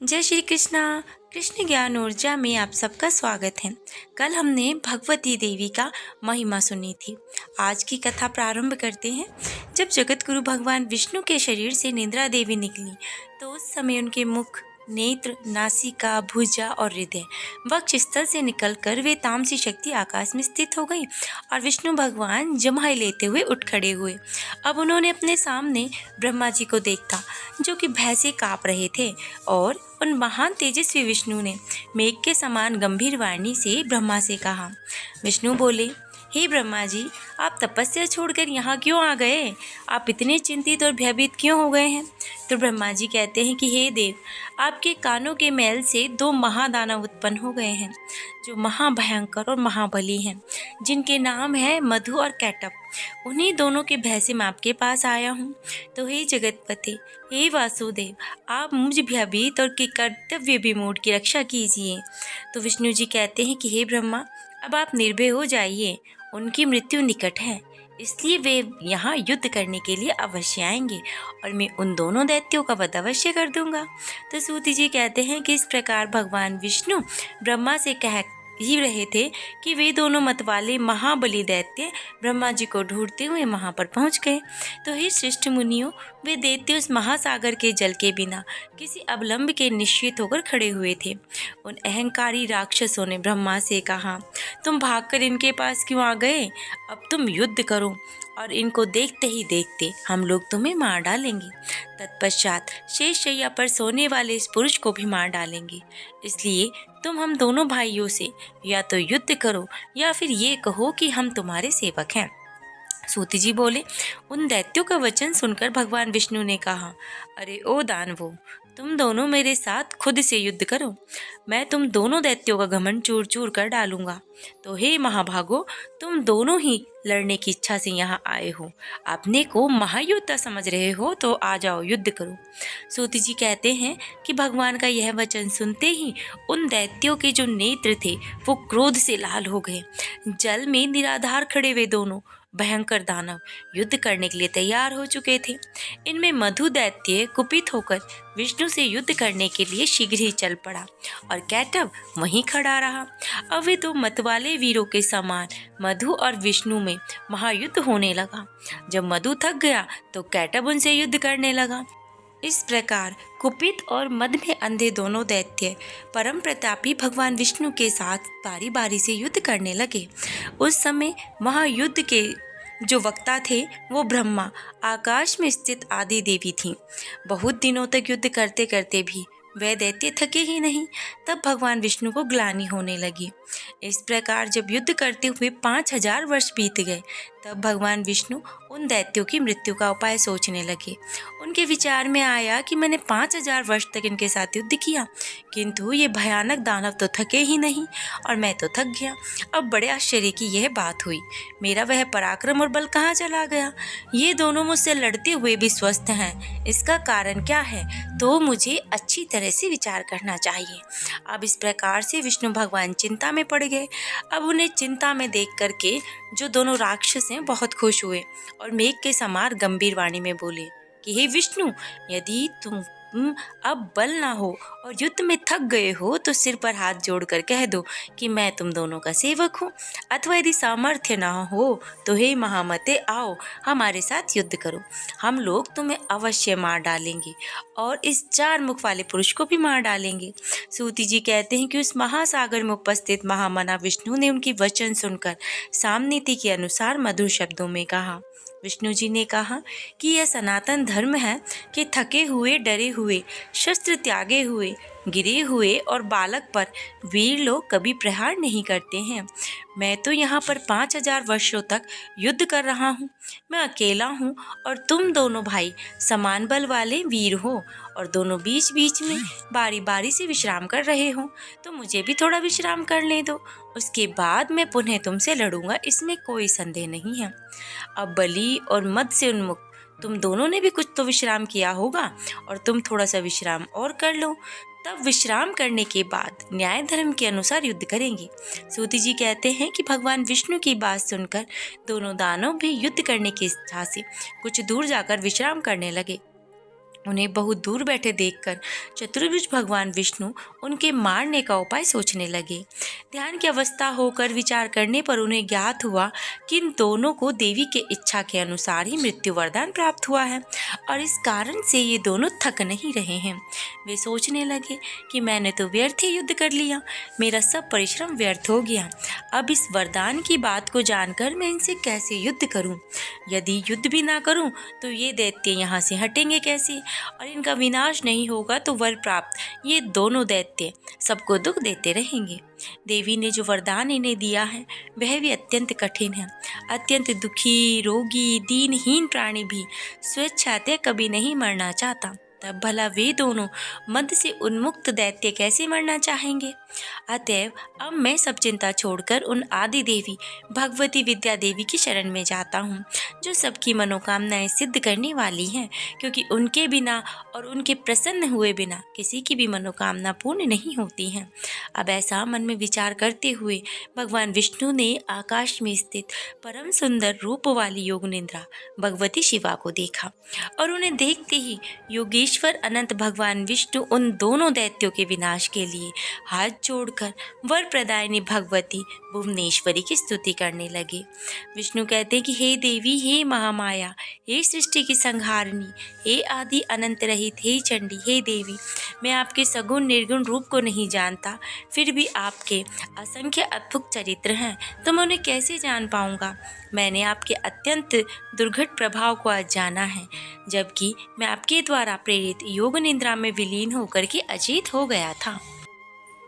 जय श्री कृष्णा। कृष्ण ज्ञान ऊर्जा में आप सबका स्वागत है। कल हमने भगवती देवी का महिमा सुनी थी। आज की कथा प्रारंभ करते हैं। जब जगत गुरु भगवान विष्णु के शरीर से निद्रा देवी निकली तो उस समय उनके मुख, नेत्र, नासिका, भुजा और हृदय वक्ष स्थल से निकलकर वे तामसी शक्ति आकाश में स्थित हो गई और विष्णु भगवान जम्हाई लेते हुए उठ खड़े हुए। अब उन्होंने अपने सामने ब्रह्मा जी को देखा जो कि भय से काँप रहे थे और उन महान तेजस्वी विष्णु ने मेघ के समान गंभीर वाणी से ब्रह्मा से कहा। विष्णु बोले, हे ब्रह्मा जी, आप तपस्या छोड़कर यहाँ क्यों आ गए? आप इतने चिंतित और भयभीत क्यों हो गए हैं? तो ब्रह्मा जी कहते हैं कि हे देव, आपके कानों के मैल से दो महादानव उत्पन्न हो गए हैं जो महाभयंकर और महाबली हैं, जिनके नाम है मधु और कैटभ। उन्हीं दोनों के भय से मैं आपके पास आया हूँ। तो हे जगतपति, हे वासुदेव, आप मुझ भयभीत और के कर्तव्य विमूढ़ की रक्षा कीजिए। तो विष्णु जी कहते हैं कि हे ब्रह्मा, अब आप निर्भय हो जाइए, उनकी मृत्यु निकट है, इसलिए वे यहाँ युद्ध करने के लिए अवश्य आएंगे और मैं उन दोनों दैत्यों का वध अवश्य कर दूंगा। तो सूत जी कहते हैं कि इस प्रकार भगवान विष्णु ब्रह्मा से कह ही रहे थे कि वे दोनों मतवाले महाबली दैत्य ब्रह्मा जी को ढूंढते हुए वहां पर पहुंच गए। तो हे श्रेष्ठ मुनियों, वे दैत्य उस महासागर के जल के बिना किसी अवलंब के निश्चित होकर खड़े हुए थे। उन अहंकारी राक्षसों ने ब्रह्मा से कहा, तुम भागकर इनके पास क्यों आ गए? अब तुम युद्ध करो और इनको देखते ही देखते हम लोग तुम्हें मार डालेंगे। तत्पश्चात शेष शैया पर सोने वाले इस पुरुष को भी मार डालेंगे। इसलिए तुम हम दोनों भाइयों से या तो युद्ध करो या फिर ये कहो कि हम तुम्हारे सेवक हैं। सूत जी बोले, उन दैत्यों का वचन सुनकर भगवान विष्णु ने कहा, अरे ओ दानवों, तुम दोनों मेरे साथ खुद से युद्ध करो, मैं तुम दोनों दैत्यों का घमंड चूर चूर कर डालूंगा। तो हे महाभागो, तुम दोनों ही लड़ने की इच्छा से यहाँ आए हो, अपने को महायोद्धा समझ रहे हो, तो आ जाओ युद्ध करो। सूत जी कहते हैं कि भगवान का यह वचन सुनते ही उन दैत्यों के जो नेत्र थे वो क्रोध से लाल हो गए। जल में निराधार खड़े वे दोनों भयंकर दानव युद्ध करने के लिए तैयार हो चुके थे। इनमें मधु दैत्य कुपित होकर विष्णु से युद्ध करने के लिए शीघ्र ही चल पड़ा और कैटभ वहीं खड़ा रहा। अब वे दो मतवाले वीरों के समान मधु और विष्णु में महायुद्ध होने लगा। जब मधु थक गया तो कैटभ उनसे युद्ध करने लगा। इस प्रकार कुपित और मद में अंधे दोनों दैत्य परम प्रतापी भगवान विष्णु के साथ बारी बारी से युद्ध करने लगे। उस समय महायुद्ध के जो वक्ता थे वो ब्रह्मा, आकाश में स्थित आदि देवी थीं। बहुत दिनों तक युद्ध करते करते भी वह दैत्य थके ही नहीं। तब भगवान विष्णु को ग्लानि होने लगी। इस प्रकार जब युद्ध करते हुए 5000 वर्ष बीत गए तब भगवान विष्णु उन दैत्यों की मृत्यु का उपाय सोचने लगे। उनके विचार में आया कि मैंने 5000 वर्ष तक इनके साथ युद्ध किया, किंतु ये भयानक दानव तो थके ही नहीं और मैं तो थक गया। अब बड़े आश्चर्य की यह बात हुई, मेरा वह पराक्रम और बल कहाँ चला गया? ये दोनों मुझसे लड़ते हुए भी स्वस्थ हैं, इसका कारण क्या है? तो मुझे अच्छी तरह से विचार करना चाहिए। अब इस प्रकार से विष्णु भगवान चिंता में पड़ गए। अब उन्हें चिंता में देख करके जो दोनों राक्षस हैं बहुत खुश हुए और मेघ के समान गंभीर वाणी में बोले कि हे विष्णु, यदि तुम अब बल ना हो और युद्ध में थक गए हो तो सिर पर हाथ जोड़कर कह दो कि मैं तुम दोनों का सेवक हूँ, अथवा यदि सामर्थ्य ना हो तो हे महामते, आओ हमारे साथ युद्ध करो, हम लोग तुम्हें अवश्य मार डालेंगे और इस 4 मुख वाले पुरुष को भी मार डालेंगे। सूती जी कहते हैं कि उस महासागर में उपस्थित महामना विष्णु ने उनकी वचन सुनकर सामनीति के अनुसार मधुर शब्दों में कहा। विष्णु जी ने कहा कि यह सनातन धर्म है कि थके हुए, डरे हुए, शस्त्र त्यागे हुए, गिरे हुए और बालक पर वीर लोग कभी प्रहार नहीं करते हैं। मैं तो यहाँ पर 5000 वर्षों तक युद्ध कर रहा हूँ। मैं अकेला हूँ और तुम दोनों भाई समान बल वाले वीर हो और दोनों बीच बीच में बारी बारी से विश्राम कर रहे हो, तो मुझे भी थोड़ा विश्राम करने दो, उसके बाद मैं पुनः तुमसे लड़ूंगा, इसमें कोई संदेह नहीं है। अब बलि और मद से उन्मुक्त तुम दोनों ने भी कुछ तो विश्राम किया होगा और तुम थोड़ा सा विश्राम और कर लो, तब विश्राम करने के बाद न्याय धर्म के अनुसार युद्ध करेंगे। सूती जी कहते हैं कि भगवान विष्णु की बात सुनकर दोनों दानव भी युद्ध करने की इच्छा से कुछ दूर जाकर विश्राम करने लगे। उन्हें बहुत दूर बैठे देखकर चतुर्भुज भगवान विष्णु उनके मारने का उपाय सोचने लगे। ध्यान की अवस्था होकर विचार करने पर उन्हें ज्ञात हुआ कि इन दोनों को देवी के इच्छा के अनुसार ही मृत्यु वरदान प्राप्त हुआ है और इस कारण से ये दोनों थक नहीं रहे हैं। वे सोचने लगे कि मैंने तो व्यर्थ ही युद्ध कर लिया, मेरा सब परिश्रम व्यर्थ हो गया। अब इस वरदान की बात को जानकर मैं इनसे कैसे युद्ध करूं? यदि युद्ध भी ना करूं तो ये दैत्य यहाँ से हटेंगे कैसे, और इनका विनाश नहीं होगा तो वर प्राप्त ये दोनों दैत्य सबको दुख देते रहेंगे। देवी ने जो वरदान इन्हें दिया है वह भी अत्यंत कठिन है। अत्यंत दुखी, रोगी, दीनहीन प्राणी भी स्वेच्छाते कभी नहीं मरना चाहता, तब भला वे दोनों मद से उन्मुक्त दैत्य कैसे मरना चाहेंगे? अतएव अब मैं सब चिंता छोड़कर उन आदि देवी भगवती विद्या देवी की शरण में जाता हूँ, जो सबकी मनोकामनाएं सिद्ध करने वाली हैं, क्योंकि उनके बिना और उनके प्रसन्न हुए बिना किसी की भी मनोकामना पूर्ण नहीं होती हैं। अब ऐसा मन में विचार करते हुए भगवान विष्णु ने आकाश में स्थित परम सुंदर रूप वाली योगनिद्रा भगवती शिवा को देखा और उन्हें देखते ही योगेश्वर अनंत भगवान विष्णु उन दोनों दैत्यों के विनाश के लिए हाथ जोड़कर वर प्रदायिनी भगवती भुवनेश्वरी की स्तुति करने लगे। विष्णु कहते हैं कि हे देवी, हे महामाया, हे सृष्टि की संहारिणी, हे आदि अनंत रहित, हे चंडी, हे देवी, मैं आपके सगुण निर्गुण रूप को नहीं जानता, फिर भी आपके असंख्य अद्भुत चरित्र हैं, तो मैं उन्हें कैसे जान पाऊंगा? मैंने आपके अत्यंत दुर्घट प्रभाव को आज जाना है, जबकि मैं आपके द्वारा प्रेरित योग निद्रा में विलीन होकर के अचेत हो गया था।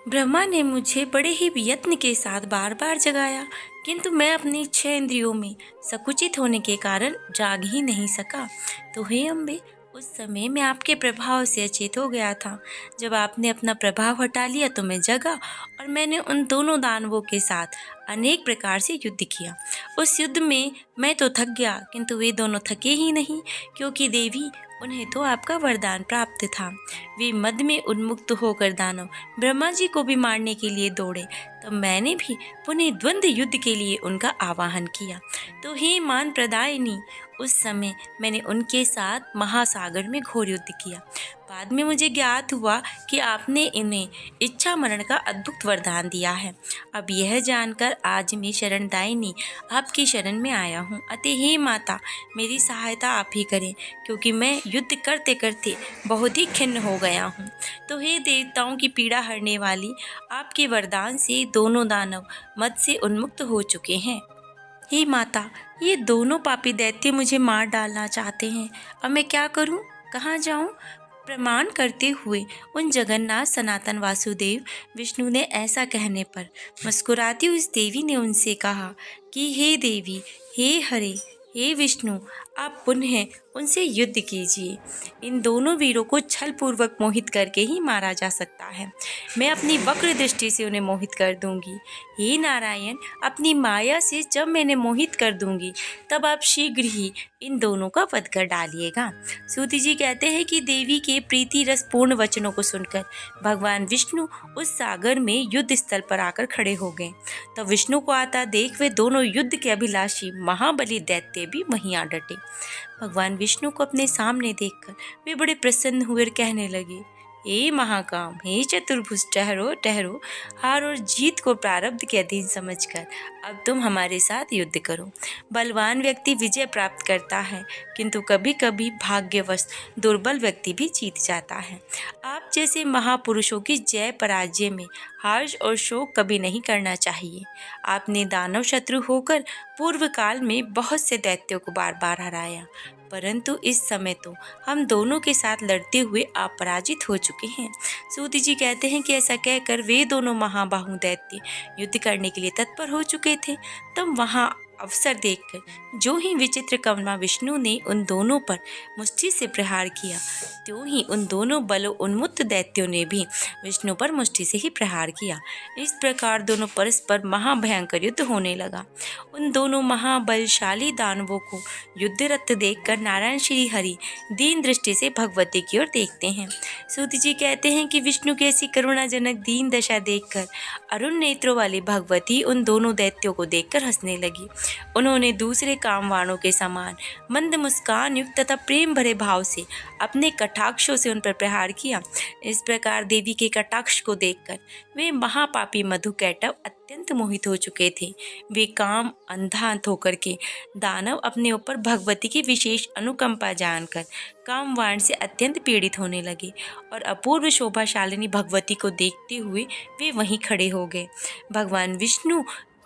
ब्रह्मा ने मुझे बड़े ही यत्न के साथ बार बार जगाया, किंतु मैं अपनी 6 इंद्रियों में संकुचित होने के कारण जाग ही नहीं सका। तो हे अम्बे, उस समय मैं आपके प्रभाव से अचेत हो गया था। जब आपने अपना प्रभाव हटा लिया तो मैं जगा और मैंने उन दोनों दानवों के साथ अनेक प्रकार से युद्ध किया। उस युद्ध में मैं तो थक गया, किंतु वे दोनों थके ही नहीं, क्योंकि देवी उन्हें तो आपका वरदान प्राप्त था। वे मद में उन्मुक्त होकर दानव ब्रह्मा जी को भी मारने के लिए दौड़े, तब मैंने भी पुनः द्वंद्व युद्ध के लिए उनका आवाहन किया। तो हे मान प्रदायिनी, उस समय मैंने उनके साथ महासागर में घोर युद्ध किया। बाद में मुझे ज्ञात हुआ कि आपने इन्हें इच्छा मरण का अद्भुत वरदान दिया है। अब यह जानकर आज मैं शरणदायिनी आपकी शरण में आया हूँ। अतः हे माता, मेरी सहायता आप ही करें, क्योंकि मैं युद्ध करते करते बहुत ही खिन्न हो गया हूँ। तो हे देवताओं की पीड़ा हरने वाली, आपके वरदान से दोनों दानव मद से उन्मुक्त हो चुके हैं। हे माता, ये दोनों पापी दैत्य मुझे मार डालना चाहते हैं। अब मैं क्या करूं? कहाँ जाऊं? प्रमाण करते हुए उन जगन्नाथ सनातन वासुदेव विष्णु ने ऐसा कहने पर मुस्कुराती उस देवी ने उनसे कहा कि हे देवी, हे हरे, हे विष्णु, आप पुनः उनसे युद्ध कीजिए। इन दोनों वीरों को छल पूर्वक मोहित करके ही मारा जा सकता है। मैं अपनी वक्र दृष्टि से उन्हें मोहित कर दूंगी। हे नारायण, अपनी माया से जब मैं इन्हें मोहित कर दूंगी तब आप शीघ्र ही इन दोनों का वध कर डालिएगा। सूति जी कहते हैं कि देवी के प्रीति रस पूर्ण वचनों को सुनकर भगवान विष्णु उस सागर में युद्ध स्थल पर आकर खड़े हो गए। तब विष्णु को आता देख वे दोनों युद्ध के अभिलाषी महाबली दैत्य भी वहीं आ डटे। भगवान विष्णु को अपने सामने देखकर वे बड़े प्रसन्न हुए और कहने लगे, हे महाकाम, हे चतुर्भुज, ठहरो ठहरो, हार और जीत को प्रारब्ध के अधीन समझकर अब तुम हमारे साथ युद्ध करो। बलवान व्यक्ति विजय प्राप्त करता है, किंतु कभी कभी भाग्यवश दुर्बल व्यक्ति भी जीत जाता है। आप जैसे महापुरुषों की जय पराजय में हर्ष और शोक कभी नहीं करना चाहिए। आपने दानव शत्रु होकर पूर्व काल में बहुत से दैत्यों को बार बार हराया, परंतु इस समय तो हम दोनों के साथ लड़ते हुए आप पराजित हो चुके हैं। सूति जी कहते हैं कि ऐसा कहकर वे दोनों महाबाहु दैत्य युद्ध करने के लिए तत्पर हो चुके थे। तब वहाँ अवसर देखकर जो ही विचित्र कमला विष्णु ने उन दोनों पर मुष्टि से प्रहार किया, त्यों ही उन दोनों बलो उन्मुक्त दैत्यों ने भी विष्णु पर मुष्टि से ही प्रहार किया। इस प्रकार दोनों परस्पर महाभयंकर युद्ध होने लगा। उन दोनों महाबलशाली दानवों को युद्धरत देखकर नारायण श्री हरि दीन दृष्टि से भगवती की ओर देखते हैं। सूति जी कहते हैं कि विष्णु की ऐसी करुणाजनक दीन दशा देखकर अरुण नेत्रों वाली भगवती उन दोनों दैत्यों को देखकर हंसने लगी। उन्होंने दूसरे कामवाणों के समान मंद मुस्कान युक्त तथा प्रेम भरे भाव से अपने कटाक्षों से उन पर प्रहार किया। इस प्रकार देवी के कटाक्ष को देखकर वे महापापी मधुकैटभ अत्यंत मोहित हो चुके थे। वे काम अंधा होकर के दानव अपने ऊपर भगवती की विशेष अनुकंपा जानकर कामवाण से अत्यंत पीड़ित होने लगे और अपूर्व शोभाशालिनी भगवती को देखते हुए वे वहीं खड़े हो गए। भगवान विष्णु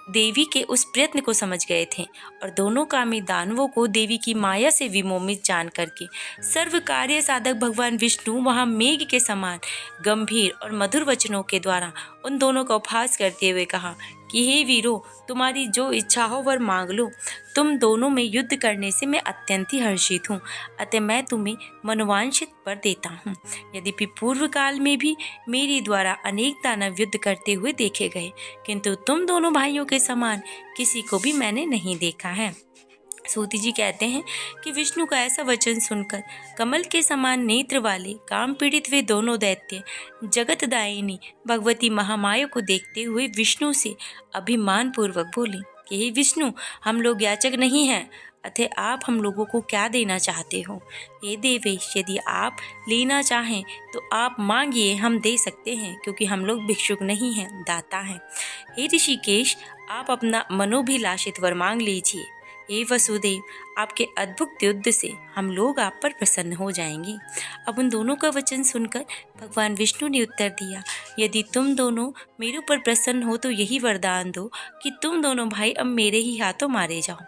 देवी के उस प्रयत्न को समझ गए थे और दोनों कामी दानवों को देवी की माया से विमोहित जान करके सर्व कार्य साधक भगवान विष्णु वहां मेघ के समान गंभीर और मधुर वचनों के द्वारा उन दोनों का उपहास करते हुए कहा कि हे वीरों, तुम्हारी जो इच्छा हो वर मांग लो। तुम दोनों में युद्ध करने से मैं अत्यंत ही हर्षित हूँ, अतः मैं तुम्हें मनोवांछित वर देता हूँ। यद्यपि पूर्व काल में भी मेरे द्वारा अनेक दानव युद्ध करते हुए देखे गए, किंतु तुम दोनों भाइयों के समान किसी को भी मैंने नहीं देखा है। सूति जी कहते हैं कि विष्णु का ऐसा वचन सुनकर कमल के समान नेत्र वाले काम पीड़ित वे दोनों दैत्य जगतदायिनी भगवती महामाया को देखते हुए विष्णु से अभिमान पूर्वक बोले कि हे विष्णु, हम लोग याचक नहीं हैं, अतः आप हम लोगों को क्या देना चाहते हो? हे देवेश, यदि आप लेना चाहें तो आप मांगिए, हम दे सकते हैं, क्योंकि हम लोग भिक्षुक नहीं हैं, दाता हैं। हे ऋषिकेश, आप अपना मनोभिलाषित वर मांग लीजिए। हे वसुदेव, आपके अद्भुत युद्ध से हम लोग आप पर प्रसन्न हो जाएंगे। अब उन दोनों का वचन सुनकर भगवान विष्णु ने उत्तर दिया, यदि तुम दोनों मेरे ऊपर प्रसन्न हो तो यही वरदान दो कि तुम दोनों भाई अब मेरे ही हाथों मारे जाओ।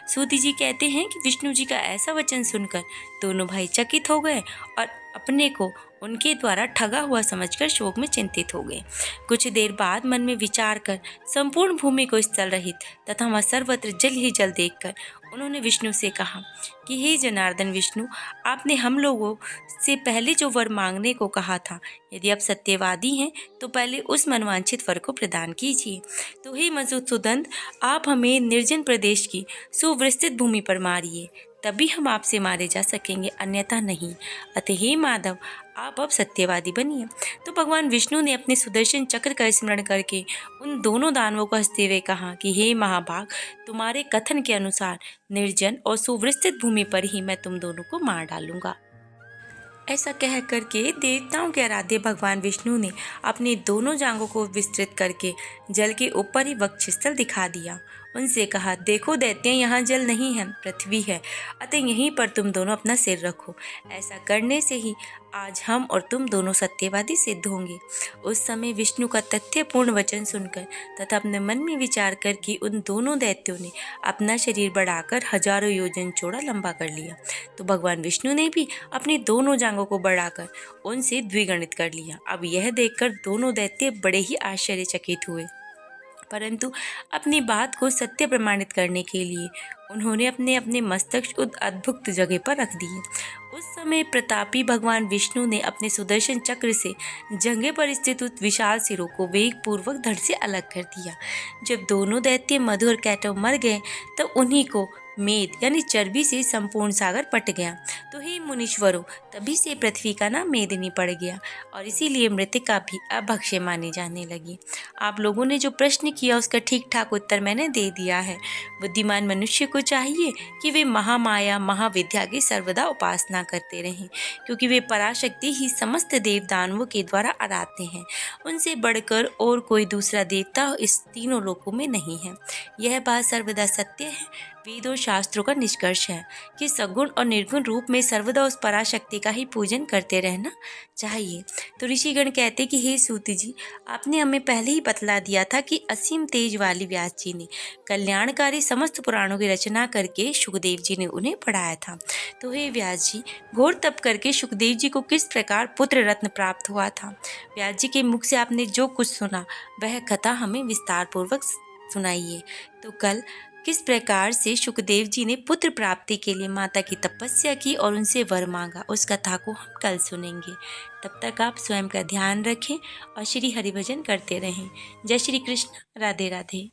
सूति जी कहते हैं कि विष्णु जी का ऐसा वचन सुनकर दोनों भाई चकित हो गए और अपने को उनके द्वारा ठगा हुआ समझकर शोक में चिंतित हो गए। कुछ देर बाद मन में विचार कर संपूर्ण भूमि को स्थल रहित तथा वहाँ सर्वत्र जल ही जल देखकर उन्होंने विष्णु से कहा कि हे जनार्दन विष्णु, आपने हम लोगों से पहले जो वर मांगने को कहा था, यदि आप सत्यवादी हैं तो पहले उस मनवांछित वर को प्रदान कीजिए। तो हे मधुसूदन, आप हमें निर्जन प्रदेश की सुविस्तृत भूमि पर मारिए, तभी हम आपसे मारे जा सकेंगे, अन्यथा नहीं। अतः हे माधव, आप अब सत्यवादी बनिए। तो भगवान विष्णु ने अपने सुदर्शन चक्र का स्मरण करके उन दोनों दानवों को हंसते हुए कहा कि हे महाभाग, तुम्हारे कथन के अनुसार निर्जन और सुविस्तृत भूमि पर ही मैं तुम दोनों को मार डालूंगा। ऐसा कह करके देवताओं के आराध्य भगवान विष्णु ने अपनी दोनों जांघों को विस्तृत करके जल के ऊपर ही वक्षस्थल दिखा दिया। उनसे कहा, देखो दैत्य, यहाँ जल नहीं है, पृथ्वी है, अतः यहीं पर तुम दोनों अपना सिर रखो। ऐसा करने से ही आज हम और तुम दोनों सत्यवादी सिद्ध होंगे। उस समय विष्णु का तथ्यपूर्ण वचन सुनकर तथा अपने मन में विचार करके उन दोनों दैत्यों ने अपना शरीर बढ़ाकर हजारों योजन चौड़ा लंबा कर लिया। तो भगवान विष्णु ने भी अपनी दोनों जांघों को बढ़ाकर उनसे द्विगुणित कर लिया। अब यह देखकर दोनों दैत्य बड़े ही आश्चर्यचकित हुए, परंतु अपनी बात को सत्य प्रमाणित करने के लिए उन्होंने अपने अपने मस्तक उस अद्भुत जगह पर रख दिए। उस समय प्रतापी भगवान विष्णु ने अपने सुदर्शन चक्र से जंघे पर स्थित उस विशाल सिरों को वेग पूर्वक धड़ से अलग कर दिया। जब दोनों दैत्य मधु और कैटव मर गए तब उन्हीं को मेद यानी चर्बी से संपूर्ण सागर पट गया। तो हे मुनीश्वरों, तभी से पृथ्वी का नाम मेदिनी पड़ गया और इसीलिए मृतिका भी अभक्ष्य मानी जाने लगी। आप लोगों ने जो प्रश्न किया उसका ठीक ठाक उत्तर मैंने दे दिया है। बुद्धिमान मनुष्य को चाहिए कि वे महामाया महाविद्या की सर्वदा उपासना करते रहें, क्योंकि वे पराशक्ति ही समस्त देव दानवों के द्वारा आराध्य हैं। उनसे बढ़कर और कोई दूसरा देवता इस तीनों लोकों में नहीं है। यह बात सर्वदा सत्य है। वेदों शास्त्रों का निष्कर्ष है कि सगुण और निर्गुण रूप में सर्वदा उस पराशक्ति का ही पूजन करते रहना चाहिए। तो ऋषिगण कहते कि हे सूति जी, आपने हमें पहले ही बतला दिया था कि असीम तेज वाली व्यास जी ने कल्याणकारी समस्त पुराणों की रचना करके सुखदेव जी ने उन्हें पढ़ाया था। तो हे व्यास जी, घोर तप करके सुखदेव जी को किस प्रकार पुत्र रत्न प्राप्त हुआ था? व्यास जी के मुख से आपने जो कुछ सुना वह कथा हमें विस्तार पूर्वक सुनाइए। तो कल किस प्रकार से सुखदेव जी ने पुत्र प्राप्ति के लिए माता की तपस्या की और उनसे वर मांगा, उस कथा को हम कल सुनेंगे। तब तक आप स्वयं का ध्यान रखें और श्री हरिभजन करते रहें। जय श्री कृष्ण। राधे राधे।